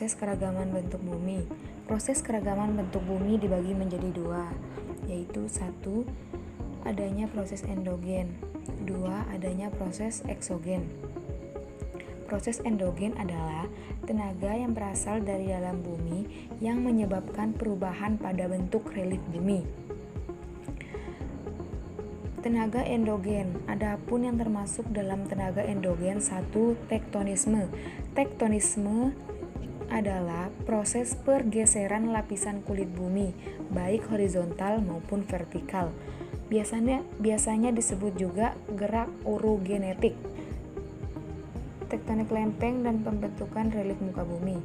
proses keragaman bentuk bumi. Proses keragaman bentuk bumi dibagi menjadi dua, yaitu 1. Adanya proses endogen, 2. Adanya proses eksogen. Proses endogen adalah tenaga yang berasal dari dalam bumi yang menyebabkan perubahan pada bentuk relief bumi. Tenaga endogen, adapun yang termasuk dalam tenaga endogen 1. Tektonisme. Tektonisme adalah proses pergeseran lapisan kulit bumi, baik horizontal maupun vertikal. Biasanya disebut juga gerak orogenetik. Tektonik lempeng dan pembentukan relief muka bumi.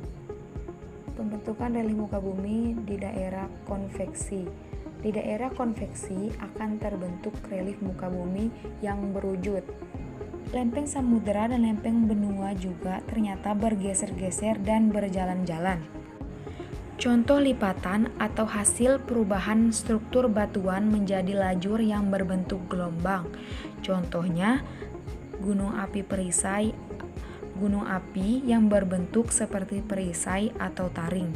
Pembentukan relief muka bumi di daerah konveksi. Di daerah konveksi akan terbentuk relief muka bumi yang berwujud. Lempeng samudera dan lempeng benua juga ternyata bergeser-geser dan berjalan-jalan. Contoh lipatan atau hasil perubahan struktur batuan menjadi lajur yang berbentuk gelombang. Contohnya gunung api perisai, gunung api yang berbentuk seperti perisai atau taring.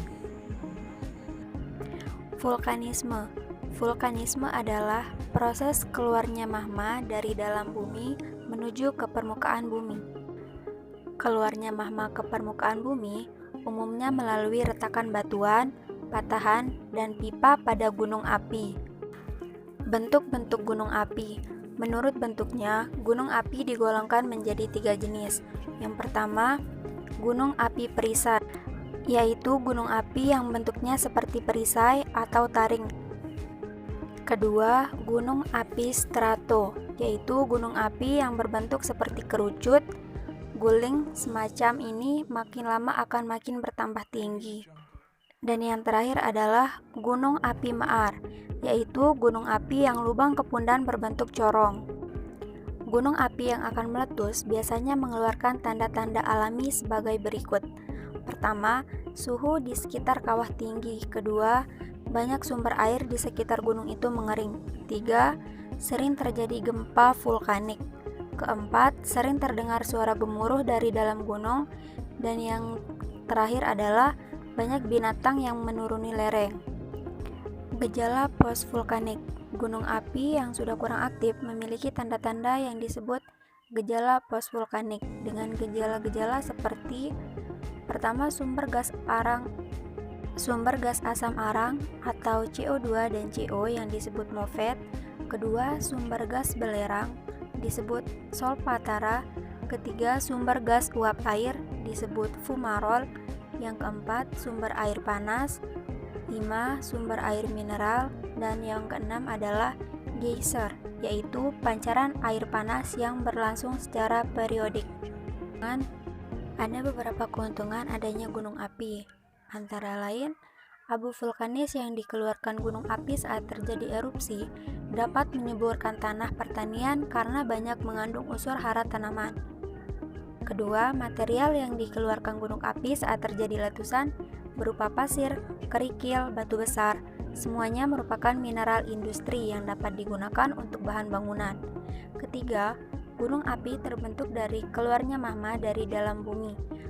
Vulkanisme. Vulkanisme adalah proses keluarnya magma dari dalam bumi menuju ke permukaan bumi. Keluarnya magma ke permukaan bumi umumnya melalui retakan batuan, patahan, dan pipa pada gunung api. Bentuk-bentuk gunung api. Menurut bentuknya, gunung api digolongkan menjadi 3 jenis. Yang pertama, gunung api perisai, yaitu gunung api yang bentuknya seperti perisai atau taring. Kedua, gunung api strato, yaitu gunung api yang berbentuk seperti kerucut, guling semacam ini makin lama akan makin bertambah tinggi. Dan yang terakhir adalah gunung api maar, yaitu gunung api yang lubang kepundan berbentuk corong. Gunung api yang akan meletus biasanya mengeluarkan tanda-tanda alami sebagai berikut. Pertama, suhu di sekitar kawah tinggi. Kedua, banyak sumber air di sekitar gunung itu mengering. 3. Sering terjadi gempa vulkanik. Keempat, sering terdengar suara gemuruh dari dalam gunung. Dan yang terakhir adalah banyak binatang yang menuruni lereng. Gejala post-vulkanik. Gunung api yang sudah kurang aktif memiliki tanda-tanda yang disebut gejala post-vulkanik dengan gejala-gejala seperti: pertama, sumber gas asam arang atau CO2 dan CO yang disebut MOVET. Kedua, sumber gas belerang disebut solfatara. Ketiga, sumber gas uap air disebut fumarol. Yang keempat, sumber air panas. 5. Sumber air mineral. Dan yang keenam adalah geyser, yaitu pancaran air panas yang berlangsung secara periodik. Ada beberapa keuntungan adanya gunung api, antara lain abu vulkanis yang dikeluarkan gunung api saat terjadi erupsi dapat menyuburkan tanah pertanian karena banyak mengandung unsur hara tanaman. Kedua, material yang dikeluarkan gunung api saat terjadi letusan berupa pasir, kerikil, batu besar, semuanya merupakan mineral industri yang dapat digunakan untuk bahan bangunan. Ketiga, gunung api terbentuk dari keluarnya magma dari dalam bumi.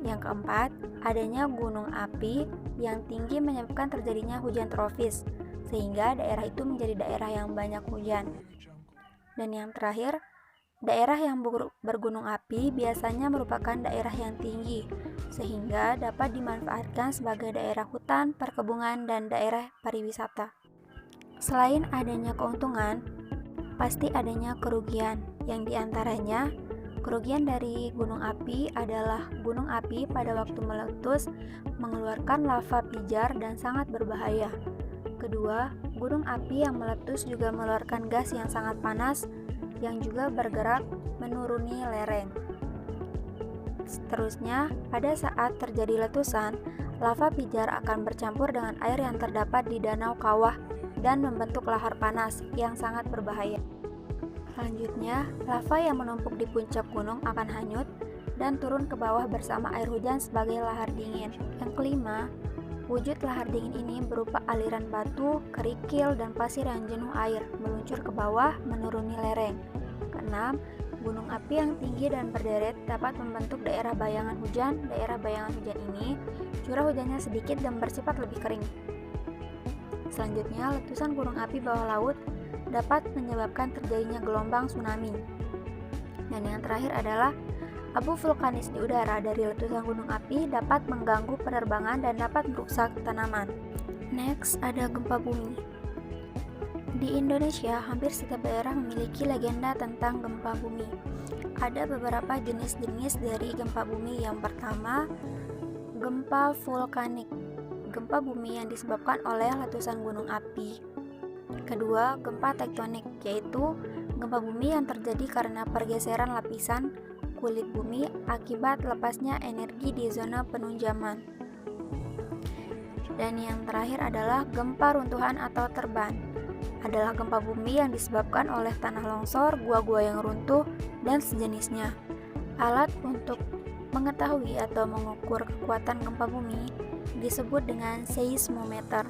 Yang keempat, adanya gunung api yang tinggi menyebabkan terjadinya hujan tropis, sehingga daerah itu menjadi daerah yang banyak hujan. Dan yang terakhir, daerah yang bergunung api biasanya merupakan daerah yang tinggi, sehingga dapat dimanfaatkan sebagai daerah hutan, perkebunan, dan daerah pariwisata. Selain adanya keuntungan, pasti adanya kerugian, yang diantaranya kerugian dari gunung api adalah gunung api pada waktu meletus mengeluarkan lava pijar dan sangat berbahaya. Kedua, gunung api yang meletus juga mengeluarkan gas yang sangat panas yang juga bergerak menuruni lereng. Seterusnya, pada saat terjadi letusan, lava pijar akan bercampur dengan air yang terdapat di danau kawah dan membentuk lahar panas yang sangat berbahaya. Selanjutnya, lava yang menumpuk di puncak gunung akan hanyut dan turun ke bawah bersama air hujan sebagai lahar dingin. Yang kelima, wujud lahar dingin ini berupa aliran batu, kerikil, dan pasir yang jenuh air meluncur ke bawah menuruni lereng. Keenam, Gunung api yang tinggi dan berderet dapat membentuk daerah bayangan hujan. Daerah bayangan hujan ini curah hujannya sedikit dan bersifat lebih kering. Selanjutnya, letusan gunung api bawah laut dapat menyebabkan terjadinya gelombang tsunami. Dan yang terakhir adalah abu vulkanis di udara dari letusan gunung api dapat mengganggu penerbangan dan dapat merusak tanaman. Next, ada gempa bumi. Di Indonesia, hampir setiap daerah memiliki legenda tentang gempa bumi. Ada beberapa jenis-jenis dari gempa bumi. Yang pertama, gempa vulkanik. Gempa bumi yang disebabkan oleh letusan gunung api. Kedua, gempa tektonik, yaitu gempa bumi yang terjadi karena pergeseran lapisan kulit bumi akibat lepasnya energi di zona penunjaman. Dan yang terakhir adalah gempa runtuhan atau terban. Adalah gempa bumi yang disebabkan oleh tanah longsor, gua-gua yang runtuh, dan sejenisnya. Alat untuk mengetahui atau mengukur kekuatan gempa bumi disebut dengan seismometer.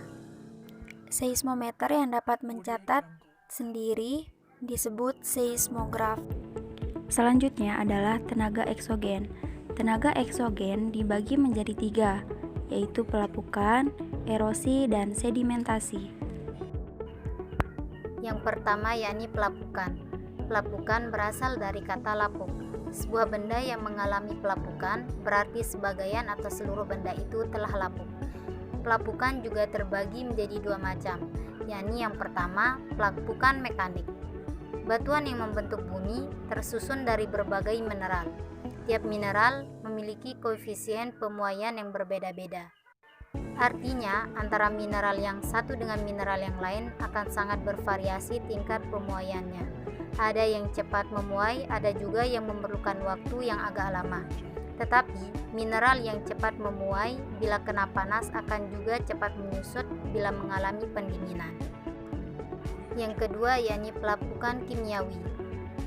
Seismometer yang dapat mencatat sendiri disebut seismograf. Selanjutnya adalah tenaga eksogen. Tenaga eksogen dibagi menjadi 3, yaitu pelapukan, erosi, dan sedimentasi. Yang pertama yakni pelapukan. Pelapukan berasal dari kata lapuk. Sebuah benda yang mengalami pelapukan berarti sebagian atau seluruh benda itu telah lapuk. Pelapukan juga terbagi menjadi 2 macam, yakni yang pertama, pelapukan mekanik. Batuan yang membentuk bumi tersusun dari berbagai mineral. Tiap mineral memiliki koefisien pemuaian yang berbeda-beda. Artinya, antara mineral yang satu dengan mineral yang lain akan sangat bervariasi tingkat pemuaiannya. Ada yang cepat memuai, ada juga yang memerlukan waktu yang agak lama. Tetapi, mineral yang cepat memuai bila kena panas akan juga cepat menyusut bila mengalami pendinginan. Yang kedua yakni pelapukan kimiawi.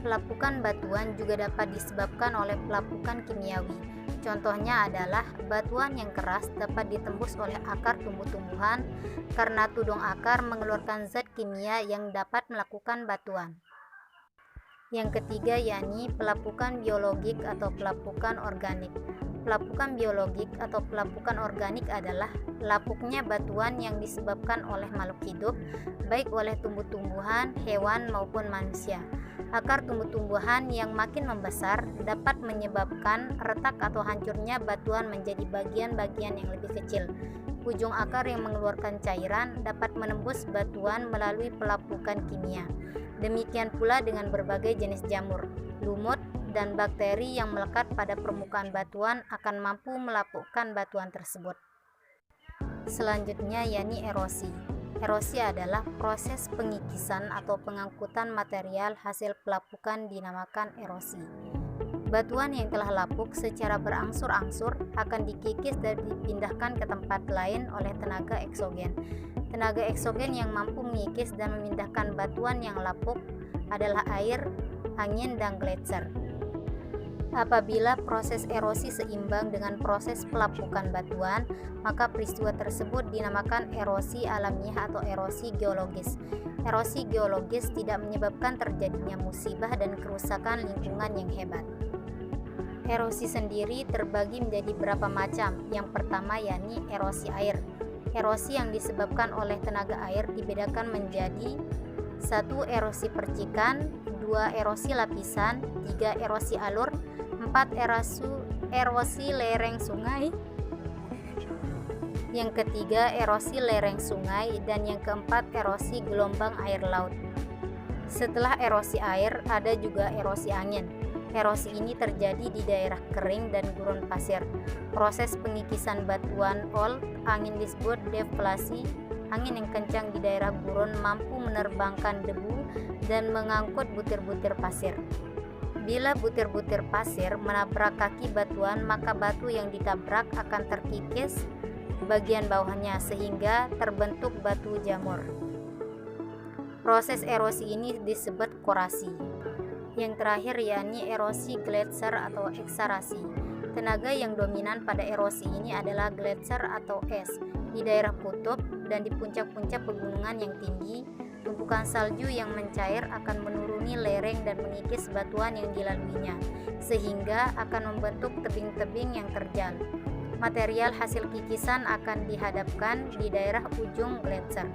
Pelapukan batuan juga dapat disebabkan oleh pelapukan kimiawi. Contohnya adalah batuan yang keras dapat ditembus oleh akar tumbuh-tumbuhan karena tudung akar mengeluarkan zat kimia yang dapat melakukan batuan. Yang ketiga yakni pelapukan biologik atau pelapukan organik. Pelapukan biologik atau pelapukan organik adalah lapuknya batuan yang disebabkan oleh makhluk hidup, baik oleh tumbuh-tumbuhan, hewan maupun manusia. Akar tumbuh-tumbuhan yang makin membesar dapat menyebabkan retak atau hancurnya batuan menjadi bagian-bagian yang lebih kecil. Ujung akar yang mengeluarkan cairan dapat menembus batuan melalui pelapukan kimia. Demikian pula dengan berbagai jenis jamur, lumut, dan bakteri yang melekat pada permukaan batuan akan mampu melapukkan batuan tersebut. Selanjutnya yakni erosi. Erosi adalah proses pengikisan atau pengangkutan material hasil pelapukan dinamakan erosi. Batuan yang telah lapuk secara berangsur-angsur akan dikikis dan dipindahkan ke tempat lain oleh tenaga eksogen. Tenaga eksogen yang mampu mengikis dan memindahkan batuan yang lapuk adalah air, angin, dan gletser. Apabila proses erosi seimbang dengan proses pelapukan batuan, maka peristiwa tersebut dinamakan erosi alamiah atau erosi geologis. Erosi geologis tidak menyebabkan terjadinya musibah dan kerusakan lingkungan yang hebat. Erosi sendiri terbagi menjadi beberapa macam. Yang pertama yakni erosi air. Erosi yang disebabkan oleh tenaga air dibedakan menjadi 1. Erosi percikan, 2. Erosi lapisan, 3. Erosi alur, 4. Erosi lereng sungai, yang ketiga erosi lereng sungai, dan yang keempat erosi gelombang air laut. Setelah erosi air, ada juga erosi angin. Erosi ini terjadi di daerah kering dan gurun pasir. Proses pengikisan batuan angin disebut deflasi. Angin yang kencang di daerah gurun mampu menerbangkan debu dan mengangkut butir-butir pasir. Bila butir-butir pasir menabrak kaki batuan, maka batu yang ditabrak akan terkikis bagian bawahnya sehingga terbentuk batu jamur. Proses erosi ini disebut korasi. Yang terakhir yakni erosi gletser atau eksarasi. Tenaga yang dominan pada erosi ini adalah gletser atau es. Di daerah kutub dan di puncak-puncak pegunungan yang tinggi, Tumpukan salju yang mencair akan menuruni lereng dan mengikis batuan yang dilaluinya, sehingga akan membentuk tebing-tebing yang terjal. Material hasil kikisan akan dihadapkan di daerah ujung gletser.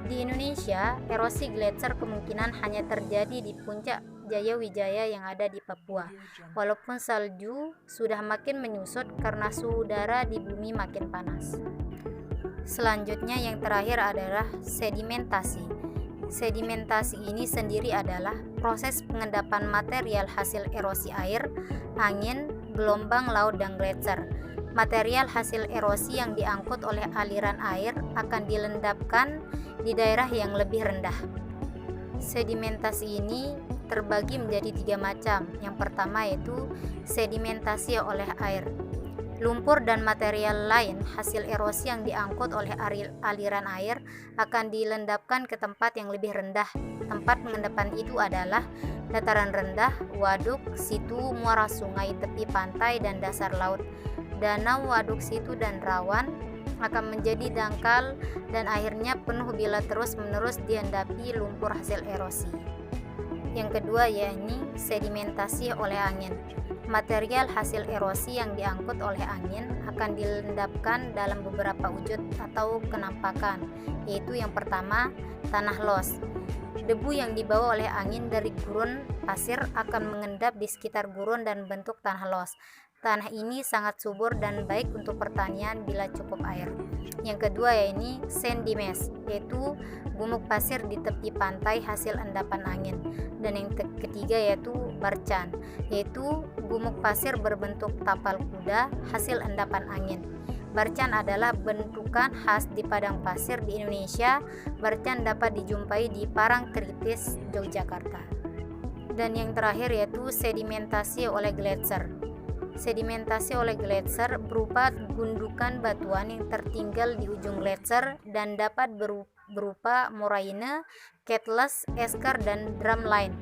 Di Indonesia, erosi gletser kemungkinan hanya terjadi di puncak Jayawijaya yang ada di Papua, walaupun salju sudah makin menyusut karena suhu udara di bumi makin panas. Selanjutnya yang terakhir adalah sedimentasi. Sedimentasi ini sendiri adalah proses pengendapan material hasil erosi air, angin, gelombang laut, dan gletser. Material hasil erosi yang diangkut oleh aliran air akan dilendapkan di daerah yang lebih rendah. Sedimentasi ini terbagi menjadi 3 macam. Yang pertama yaitu sedimentasi oleh air. Lumpur dan material lain hasil erosi yang diangkut oleh aliran air akan dilendapkan ke tempat yang lebih rendah. Tempat pengendapan itu adalah dataran rendah, waduk, situ, muara sungai, tepi pantai, dan dasar laut. Danau, waduk, situ, dan rawan akan menjadi dangkal dan akhirnya penuh bila terus-menerus diendapi lumpur hasil erosi. Yang kedua yaitu sedimentasi oleh angin. Material hasil erosi yang diangkut oleh angin akan dilendapkan dalam beberapa wujud atau kenampakan, yaitu yang pertama, tanah los. Debu yang dibawa oleh angin dari gurun pasir akan mengendap di sekitar gurun dan bentuk tanah los. Tanah ini sangat subur dan baik untuk pertanian bila cukup air. Yang kedua yaitu sendimes, yaitu gumuk pasir di tepi pantai hasil endapan angin. Dan yang ketiga yaitu barcan, yaitu gumuk pasir berbentuk tapal kuda hasil endapan angin. Barcan adalah bentukan khas di padang pasir di Indonesia. Barcan dapat dijumpai di Parangtritis, Yogyakarta. Dan yang terakhir yaitu sedimentasi oleh gletser. Sedimentasi oleh gletser berupa gundukan batuan yang tertinggal di ujung gletser dan dapat berupa moraine, kettles, esker, dan drumline.